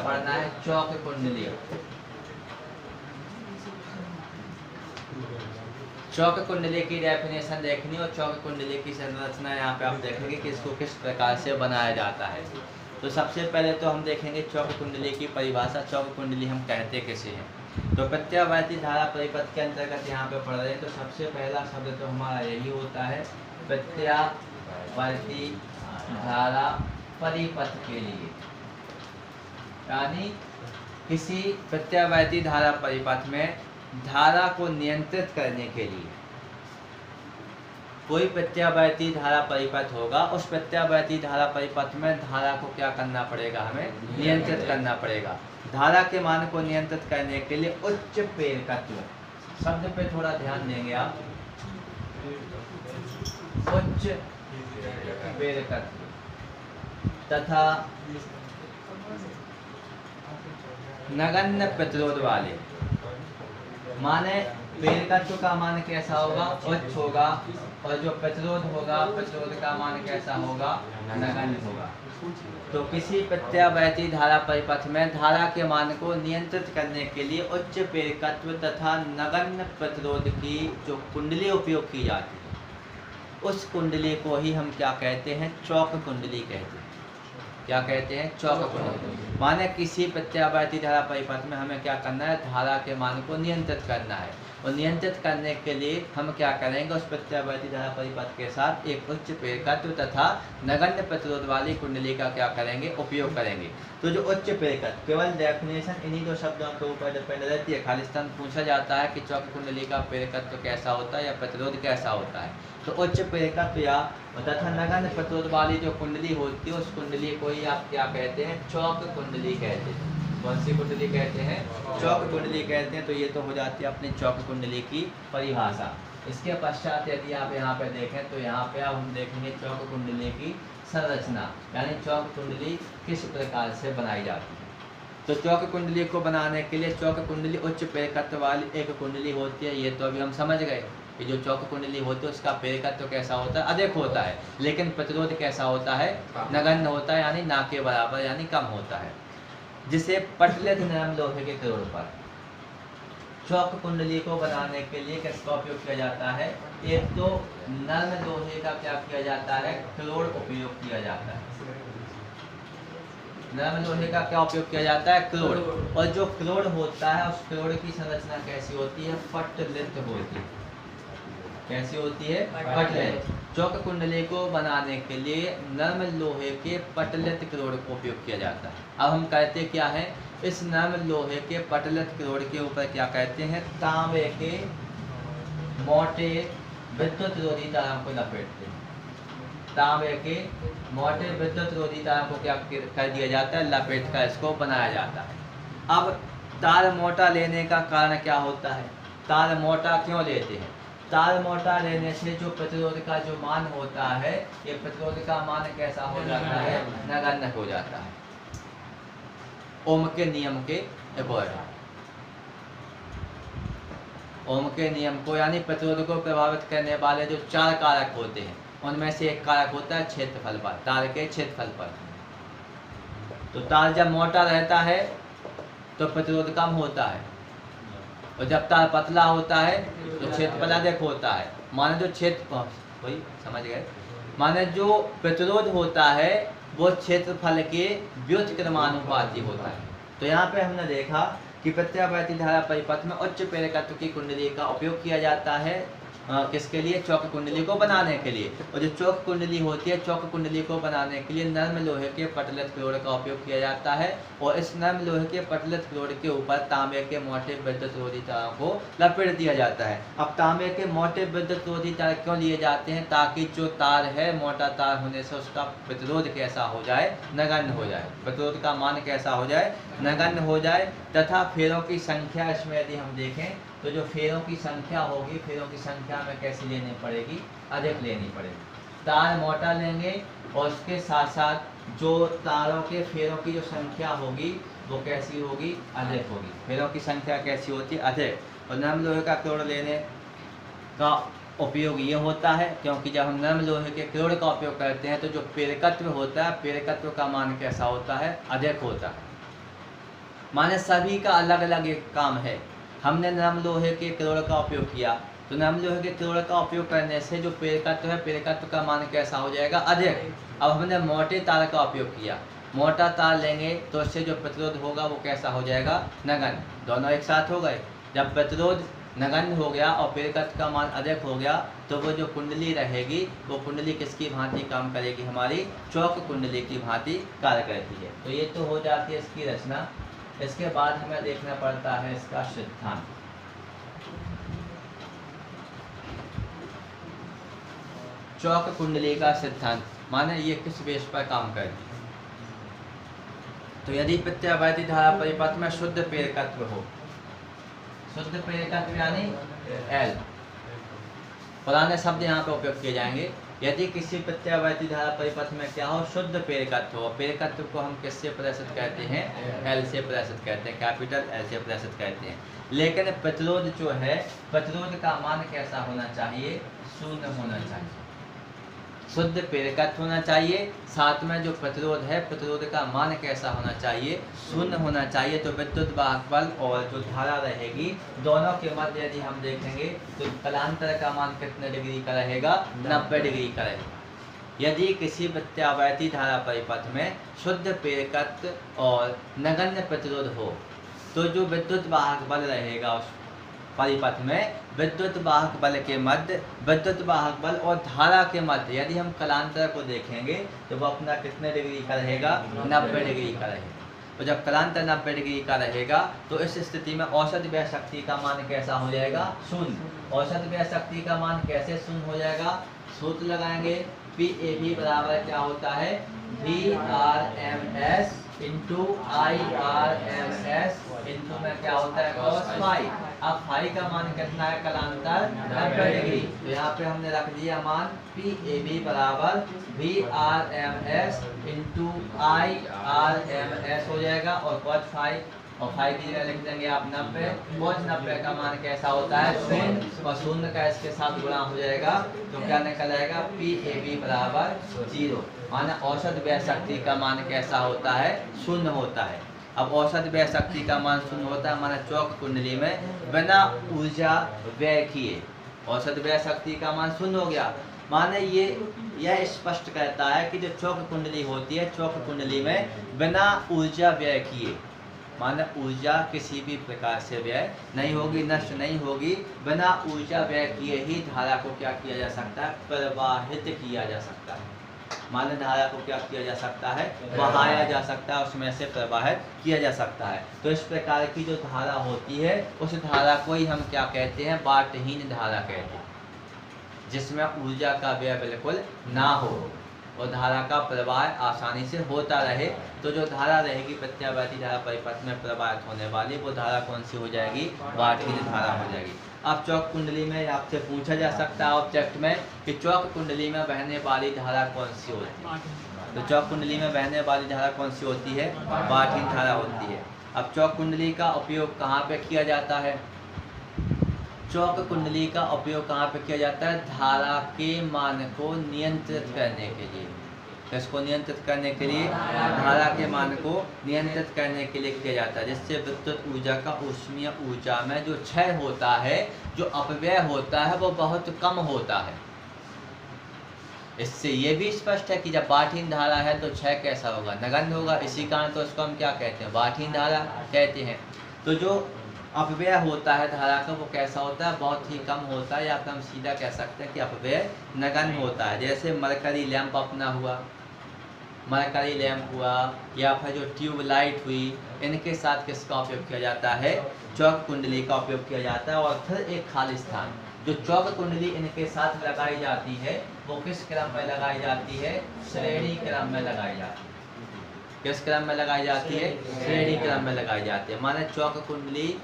पढ़ना है चौक कुंडली। चौक कुंडली की डेफिनेशन देखनी और चौक कुंडली की संरचना यहाँ पे आप देखेंगे कि इसको किस प्रकार से बनाया जाता है। तो सबसे पहले तो हम देखेंगे चौक कुंडली की परिभाषा। चौक कुंडली हम कहते किसे हैं? तो प्रत्यावर्ती धारा परिपथ के अंतर्गत यहाँ पे पढ़ रहे हैं। तो सबसे पहला शब्द तो हमारा यही होता है प्रत्यावर्ती धारा परिपथ के लिए, यानी किसी प्रत्यावर्ती धारा परिपथ में धारा को नियंत्रित करने के लिए कोई प्रत्यावर्ती धारा परिपथ होगा, उस प्रत्यावर्ती धारा परिपथ में धारा को क्या करना पड़ेगा? हमें नियंत्रित करना पड़ेगा। धारा के मान को नियंत्रित करने के लिए उच्च प्रेरकत्व शब्द पे थोड़ा ध्यान देंगे आप। उच्च प्रेरकत्व तथा नगण्य प्रतिरोध वाले, माने प्रेरकत्व का मान कैसा होगा? उच्च होगा, और जो प्रतिरोध होगा प्रतिरोध का मान कैसा होगा? नगण्य होगा। तो किसी प्रत्यावर्ती धारा परिपथ में धारा के मान को नियंत्रित करने के लिए उच्च प्रेरकत्व तथा नगण्य प्रतिरोध की जो कुंडली उपयोग की जाती है, उस कुंडली को ही हम क्या कहते हैं? चौक कुंडली कहते हैं। क्या कहते हैं? चौक कुंडली। माने किसी प्रत्यावर्ती धारा परिपथ में हमें क्या करना है? धारा के मान को नियंत्रित करना है, और नियंत्रित करने के लिए हम क्या करेंगे? उस प्रत्यावर्ती धारा परिपथ के साथ एक उच्च प्रेरकत्व तथा नगण्य प्रतिरोध वाली कुंडली का क्या करेंगे? उपयोग करेंगे। तो जो उच्च प्रेरकत्व, केवल डेफिनेशन इन्हीं दो शब्दों के ऊपर डिपेंड रहती है। खालिस्तान पूछा जाता है कि चौक कुंडली का प्रेरकत्व कैसा होता है या प्रतिरोध कैसा होता है। तो उच्च प्रेरकत्व या तथा नगण्य प्रतिरोध वाली जो कुंडली होती है, उस कुंडली को ही आप क्या कहते हैं? चौक कुंडली कहते हैं। कौन सी कुंडली कहते हैं? चौक कुंडली कहते हैं। तो ये तो हो जाती है अपनी चौक कुंडली की परिभाषा। इसके पश्चात यदि आप यहाँ पे देखें तो यहाँ पे अब हम देखेंगे चौक कुंडली की संरचना, यानी चौक कुंडली किस प्रकार से बनाई जाती है। तो चौक कुंडली को बनाने के लिए चौक कुंडली उच्च प्रेरकत्व वाली एक कुंडली होती है। ये तो अभी हम समझ गए कि जो चौक कुंडली होती है उसका प्रेरकत्व कैसा होता है? अधिक होता है, लेकिन प्रतिरोध कैसा होता है? नगण्य होता है, यानी ना के बराबर, यानी कम होता है। जिसे पटलित नरम लोहे के क्रोड़ पर चौक कुंडली को बनाने के लिए किसका उपयोग किया जाता है? एक तो नरम लोहे का क्या किया जाता है? क्रोड़ उपयोग किया जाता है। नरम लोहे का क्या उपयोग किया जाता है? क्रोड़। और जो क्रोड़ होता है उस क्रोड़ की संरचना कैसी होती है? पटलित होती है। कैसी होती है? पटलित। चौक कुंडली को बनाने के लिए नरम लोहे के पटलित क्रोड़ का उपयोग किया जाता है। अब हम कहते क्या है? इस नरम लोहे के पटलित क्रोड़ के ऊपर क्या कहते हैं? तांबे के मोटे विद्युत रोधी तारों को लपेटते हैं। तांबे के मोटे विद्युत रोधी तारों को क्या कर दिया जाता है? लपेट कर इसको बनाया जाता है। अब तार मोटा लेने का कारण क्या होता है? तार मोटा क्यों लेते हैं? तार मोटा लेने से जो प्रतिरोध का जो मान होता है, ये प्रतिरोध का मान कैसा हो जाता है? नगण्य हो जाता है। ओम के नियम के अकॉर्डिंग, ओम के नियम को, यानी प्रतिरोध को प्रभावित करने वाले जो चार कारक होते हैं उनमें से एक कारक होता है क्षेत्रफल पर, तार के क्षेत्रफल पर। तो तार जब मोटा रहता है तो प्रतिरोध कम होता है, और जब तार पतला होता है तो क्षेत्रफल अधिक होता है। माने जो क्षेत्र, वही समझ गए, माने जो प्रतिरोध होता है वो क्षेत्रफल के व्युत्क्रमानुपाती होता है। तो यहाँ पे हमने देखा कि प्रत्यावर्ती धारा परिपथ में उच्च प्रेरकत्व की कुंडली का उपयोग किया जाता है किसके लिए? चौक कुंडली को बनाने के लिए। और जो चौक कुंडली होती है, चौक कुंडली को बनाने के लिए नरम लोहे के पटलित क्रोड़ का उपयोग किया जाता है, और इस नरम लोहे के पटलित क्रोड़ के ऊपर तांबे के मोटे विद्युत रोधी तारों को लपेट दिया जाता है। अब तांबे के मोटे विद्युत रोधी तार क्यों लिए जाते हैं? ताकि जो तार है, मोटा तार होने से उसका प्रतिरोध कैसा हो जाए? नगण्य हो जाए। प्रतिरोध का मान कैसा हो जाए? नगण्य हो जाए। तथा फेरों की संख्या इसमें यदि हम देखें तो जो फेरों की संख्या होगी, फेरों की संख्या में कैसी लेनी पड़ेगी? अधिक लेनी पड़ेगी। तार मोटा लेंगे और उसके साथ साथ जो तारों के फेरों की जो संख्या होगी वो कैसी होगी? अधिक होगी। फेरों की संख्या कैसी होती है? अधिक। और नरम लोहे का क्रोड़ लेने का उपयोग ये होता है क्योंकि जब हम नरम लोहे के क्रोड़ का उपयोग करते हैं तो जो प्रेरकत्व होता है, प्रेरकत्व का मान कैसा होता है? अधिक होता है। माने सभी का अलग अलग एक काम है। हमने नरम लोहे के क्रोड़ का उपयोग किया, तो नरम लोहे के क्रोड़ का उपयोग करने से जो प्रेरकत्व है, प्रेरकत्व का मान कैसा हो जाएगा? अधिक। अब हमने मोटे तार का उपयोग किया, मोटा तार लेंगे तो इससे जो प्रतिरोध होगा वो कैसा हो जाएगा? नगण्य। दोनों एक साथ हो गए। जब प्रतिरोध नगण्य हो गया और प्रेरकत्व का मान अधिक हो गया, तो वो जो कुंडली रहेगी वो कुंडली किसकी भांति काम करेगी? हमारी चौक कुंडली की भांति कार्य करती है। तो ये तो हो जाती है इसकी रचना। इसके बाद हमें देखना पड़ता है इसका सिद्धांत। चौक कुंडली का सिद्धांत माने ये किस बेस पर काम करती है? तो यदि प्रत्यावर्ती धारा परिपथ में शुद्ध प्रेरकत्व हो, शुद्ध प्रेरकत्व यानी L, पुराने शब्द यहाँ पे उपयोग किए जाएंगे। यदि किसी प्रत्यावर्ती धारा परिपथ में क्या हो? शुद्ध प्रेरकत्व हो। प्रेरकत्व को हम किससे प्रदर्शित करते हैं? L से प्रदर्शित करते हैं, कैपिटल L से प्रदर्शित करते हैं। लेकिन प्रतिरोध जो है, प्रतिरोध का मान कैसा होना चाहिए? शून्य होना चाहिए। शुद्ध प्रेरकत्व होना चाहिए, साथ में जो प्रतिरोध है, प्रतिरोध का मान कैसा होना चाहिए? शून्य होना चाहिए। तो विद्युत वाहक बल और जो धारा रहेगी, दोनों के मध्य यदि हम देखेंगे तो कलांतर का मान कितने डिग्री का रहेगा? 90 डिग्री का रहेगा। यदि किसी प्रत्यावर्ती धारा परिपथ में शुद्ध प्रेरकत्व और नगण्य प्रतिरोध हो, तो जो विद्युत वाहक बल रहेगा उस परिपथ में, विद्युत वाहक बल के मध्य, विद्युत वाहक बल और धारा के मध्य यदि हम कलांतर को देखेंगे तो वो अपना कितने डिग्री का रहेगा? 90 डिग्री का रहेगा। तो जब कलांतर 90 डिग्री का रहेगा तो इस स्थिति में औसत व्यय शक्ति का मान कैसा हो जाएगा? शून्य। औसत व्यय शक्ति का मान कैसे शून्य हो जाएगा? सूत्र लगाएंगे, PAV बराबर क्या होता है? VRMS इंटू IRMS इंटू में क्या होता है? cos phi. अब फाई का मान कितना है? कलांतर 90 डिग्री। तो यहाँ पे हमने रख दिया मान PAV बराबर VRMS इंटू IRMS हो जाएगा, और cos फाई और फाई की जगह लिख देंगे आप 90। cos 90 का मान कैसा होता है? शून्य, और शून्य का इसके साथ गुणा हो जाएगा तो क्या निकल आएगा? PAV बराबर 0। माना औसत व्यय शक्ति का मान कैसा होता है? शून्य होता है। अब औसत व्यय शक्ति का मान शून्य होता है, माना चौक कुंडली में बिना ऊर्जा व्यय किए औसत व्यय शक्ति का मान शून्य हो गया। माने यह स्पष्ट करता है कि जो चौक कुंडली होती है, चौक कुंडली में बिना ऊर्जा व्यय किए, माना ऊर्जा किसी भी प्रकार से व्यय नहीं होगी, नष्ट नहीं होगी, बिना ऊर्जा व्यय किए ही धारा को क्या किया जा सकता है? प्रवाहित किया जा सकता है। माने धारा को क्या किया जा सकता है? बहाया जा सकता है, उसमें से प्रवाहित किया जा सकता है। तो इस प्रकार की जो धारा होती है, उस धारा को ही हम क्या कहते हैं? बाटहीन धारा कहते हैं, जिसमें ऊर्जा का व्यय बिल्कुल ना हो और धारा का प्रवाह आसानी से होता रहे। तो जो धारा रहेगी प्रत्यावर्ती धारा परिपथ में प्रवाहित होने वाली, वो धारा कौन सी हो जाएगी? बाटहीन धारा हो जाएगी। अब चौक कुंडली में आपसे पूछा जा सकता है ऑब्जेक्ट में कि चौक कुंडली में बहने वाली धारा कौन सी होती है? तो चौक कुंडली में बहने वाली धारा कौन सी होती है? बाटहीन धारा होती है। अब चौक कुंडली का उपयोग कहाँ पे किया जाता है? चौक कुंडली का उपयोग कहाँ पे किया जाता है? धारा के मान को नियंत्रित करने के लिए। इसको नियंत्रित करने के लिए, धारा के मान को नियंत्रित करने के लिए किया जाता है, जिससे विद्युत ऊर्जा का ऊष्मीय ऊर्जा में जो क्षय होता है, जो अपव्यय होता है, वो बहुत कम होता है। इससे ये भी स्पष्ट है कि जब बाटहीन धारा है तो क्षय कैसा होगा? नगण्य होगा। इसी कारण तो इसको हम क्या कहते हैं? बाटहीन धारा कहते हैं। तो जो अपव्यय होता है धारा का, वो कैसा होता है? बहुत ही कम होता है, या फिर हम सीधा कह सकते हैं कि अपव्यय नगण्य होता है। जैसे मरकरी लैंप अपना हुआ, मरकरी लैंप हुआ, या फिर जो ट्यूबलाइट हुई, इनके साथ किसका उपयोग किया जाता है? चौक कुंडली का उपयोग किया जाता है। और फिर एक खाली स्थान, जो चौक कुंडली इनके साथ लगाई जाती है, वो किस क्रम में लगाई जाती है? श्रेणी क्रम में लगाई जाती है। किस क्रम में लगाई जाती है? श्रेणी क्रम में लगाई जाती है। माने चौक कुंडली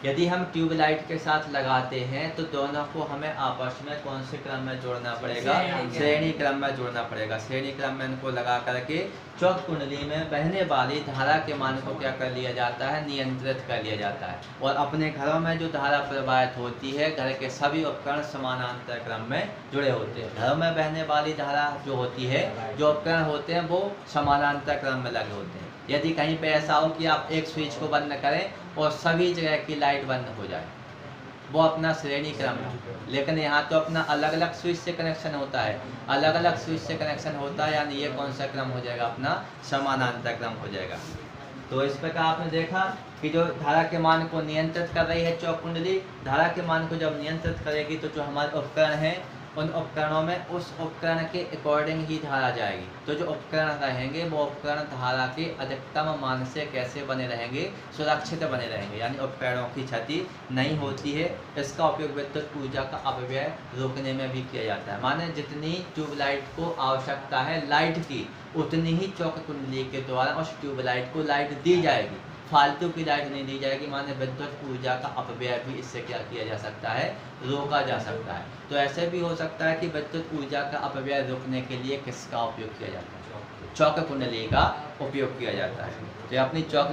यदि हम ट्यूबलाइट के साथ लगाते हैं तो दोनों को हमें आपस में कौन से क्रम में जोड़ना पड़ेगा? श्रेणी क्रम में जोड़ना पड़ेगा। श्रेणी क्रम में इनको लगा करके चौक कुंडली में बहने वाली धारा के मान को क्या कर लिया जाता है? नियंत्रित कर लिया जाता है। और अपने घरों में जो धारा प्रवाहित होती है, घर के सभी उपकरण समानांतर क्रम में जुड़े होते हैं। घरों में बहने वाली धारा जो होती है, जो उपकरण होते हैं, वो समानांतर क्रम में लगे होते हैं। यदि कहीं पे ऐसा हो कि आप एक स्विच को बंद करें और सभी जगह की लाइट बंद हो जाए, वो अपना श्रेणी क्रम है। लेकिन यहाँ तो अपना अलग अलग स्विच से कनेक्शन होता है, अलग अलग स्विच से कनेक्शन होता है, यानी ये कौन सा क्रम हो जाएगा, अपना समानांतर क्रम हो जाएगा। तो इस प्रकार आपने देखा कि जो धारा के मान को नियंत्रित कर रही है चौक कुंडली, धारा के मान को जब नियंत्रित करेगी तो जो हमारे उपकरण हैं उन उपकरणों में उस उपकरण के अकॉर्डिंग ही धारा जाएगी। तो जो उपकरण रहेंगे वो उपकरण धारा के अधिकतम मान से कैसे बने रहेंगे, सुरक्षित बने रहेंगे, यानी उपकरणों की क्षति नहीं होती है। इसका उपयोग विद्युत ऊर्जा का अपव्यय रोकने में भी किया जाता है। माने जितनी ट्यूबलाइट को आवश्यकता है लाइट की, उतनी ही चौक कुंडली के द्वारा उस ट्यूबलाइट को लाइट दी जाएगी, फालतू की लाइट नहीं दी जाएगी। माने विद्युत ऊर्जा का अपव्यय भी इससे क्या किया जा सकता है, रोका जा सकता है। तो ऐसे भी हो सकता है कि विद्युत ऊर्जा का अपव्यय रोकने के लिए किसका उपयोग किया जाता है, चौक कुंडली का उपयोग किया जाता है। तो अपनी चौक